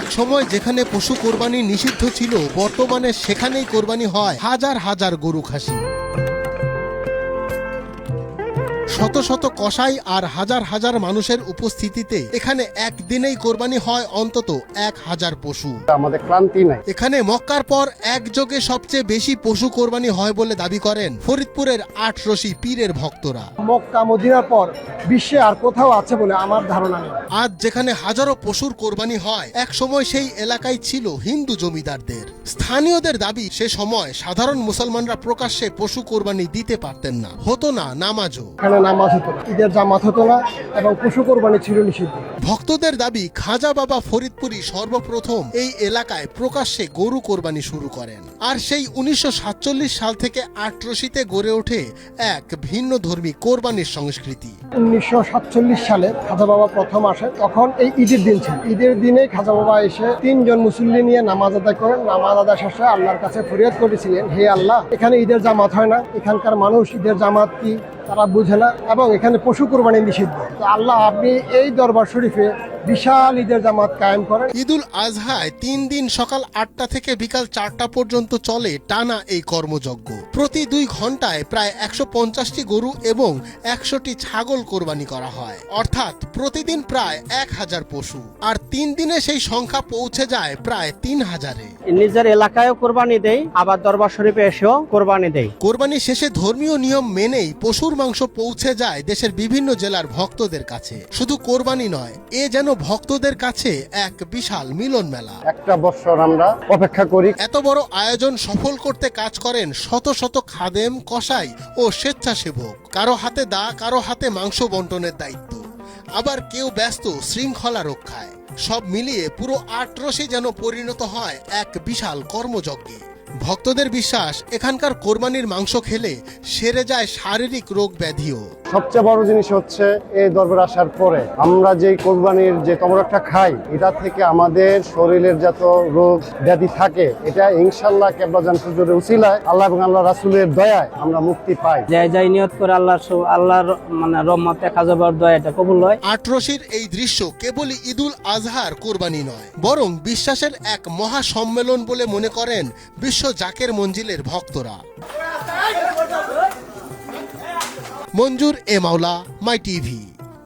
এক সময় যেখানে পশু কোরবানি নিষিদ্ধ ছিল, বর্তমানে সেখানেই কোরবানি হয় হাজার হাজার গরু খাসি। শত শত কসাই আর হাজার হাজার মানুষের উপস্থিতিতে এখানে একদিনেই কোরবানি হয় অন্তত 1000 পশু। আমাদের ক্লান্তি নাই। এখানে মক্কার পর একযোগে সবচেয়ে বেশি পশু কোরবানি হয় বলে দাবি করেন ফরিদপুরের আটরশি পীরের ভক্তরা। মক্কা মদিনার পর বিশ্বে আর কোথাও আছে বলে আমার ধারণা নেই। আজ যেখানে হাজারো পশুর কোরবানি হয়, এক সময় সেই এলাকায় ছিল হিন্দু জমিদারদের। স্থানীয়দের দাবি, সে সময় সাধারণ মুসলমানরা প্রকাশ্যে পশু কোরবানি দিতে পারতেন না, হতো না নামাজও। নামাজ হতো না, ঈদের জামাত হতো না এবং পশু কোরবানি ছিল নিষিদ্ধ। ভক্তদের দাবি, খাজা বাবা ফরিদপুরি সর্বপ্রথম এই এলাকায় প্রকাশ্যে গরু কোরবানি শুরু করেন। আর সেই 1947 সাল থেকে আটরশিতে গড়ে ওঠে এক ভিন্ন ধর্মী কোরবানির সংস্কৃতি। 1947 সালে খাজা বাবা প্রথম আসে, তখন এই ঈদের দিন ছিল। ঈদের দিনে খাজা বাবা এসে 3 জন মুসল্লি নিয়ে নামাজ আদায় করেন। নামাজ আদায় শেষে আল্লাহর কাছে ফরিয়াদ করেছিলেন, হে আল্লাহ, এখানে ঈদের জামাত হয় না, এখানকার মানুষ ঈদের জামাত কি তারা বুঝে না এবং এখানে পশু কোরবানি নিষিদ্ধ। তো আল্লাহ, আপনি এই দরবার শরীফে বিশাল ঈদের জামাত কায়েম করেন। ঈদুল আজহায় 3 দিন সকাল 8টা থেকে বিকাল 4টা পর্যন্ত চলে টানা এই কর্মযজ্ঞ। প্রতি 2 ঘন্টায় প্রায় 150টি গরু এবং 100টি ছাগল কোরবানি করা হয়, অর্থাৎ প্রতিদিন প্রায় 1000 পশু। আর 3 দিনে সেই সংখ্যা পৌঁছে যায় প্রায় 3000-এ। নিজের এলাকায়ও কোরবানি দেই, আবার দরবার শরীফে এসেও কোরবানি দেই। কোরবানি শেষে ধর্মীয় নিয়ম মেনেই পশুর মাংস পৌঁছে যায় দেশের বিভিন্ন জেলার ভক্তদের কাছে। শুধু কোরবানি নয়, এ যেন ভক্তদের কাছে এক বিশাল মিলন মেলা। একটা বছর আমরা অপেক্ষা করি। এত বড় আয়োজন সফল করতে কাজ করেন শত শত খাদেম, কসাই ও স্বেচ্ছাসেবক। কারো হাতে দা, কারো হাতে মাংস বন্টনের দায়িত্ব, আবার কেউ ব্যস্ত শৃঙ্খলা রক্ষায়। সব মিলিয়ে পুরো আটরশি যেন পরিণত হয় এক বিশাল কর্মযজ্ঞে। ভক্তদের বিশ্বাস, এখানকার কোরবানির মাংস খেলে সেরে যায় শারীরিক রোগ ব্যাধিও। সবচেয়ে বড় জিনিস হচ্ছে এই দরবার আসার পরে আমরা যে কোরবানির যে তমরাটা খাই, এটা থেকে আমাদের শরীরের যত রোগ ব্যাধি থাকে, এটা ইনশাআল্লাহ কেবলাজান হুজুরের উসিলায়, আল্লাহ এবং আল্লাহ রাসূলের দয়ায় আমরা মুক্তি পাই। যাই নিয়ত করে আল্লাহর রহমতে খাজা বাবার দয়া এটা কবুল হয়। আটরশির এই দৃশ্য কেবলই ঈদুল আজহার কোরবানি নয়, বরং বিশ্বাসের এক মহা সম্মেলন বলে মনে করেন বিশ্ব জাকের মঞ্জিলের ভক্তরা। মঞ্জুর এ মাওলা, মাই টিভি।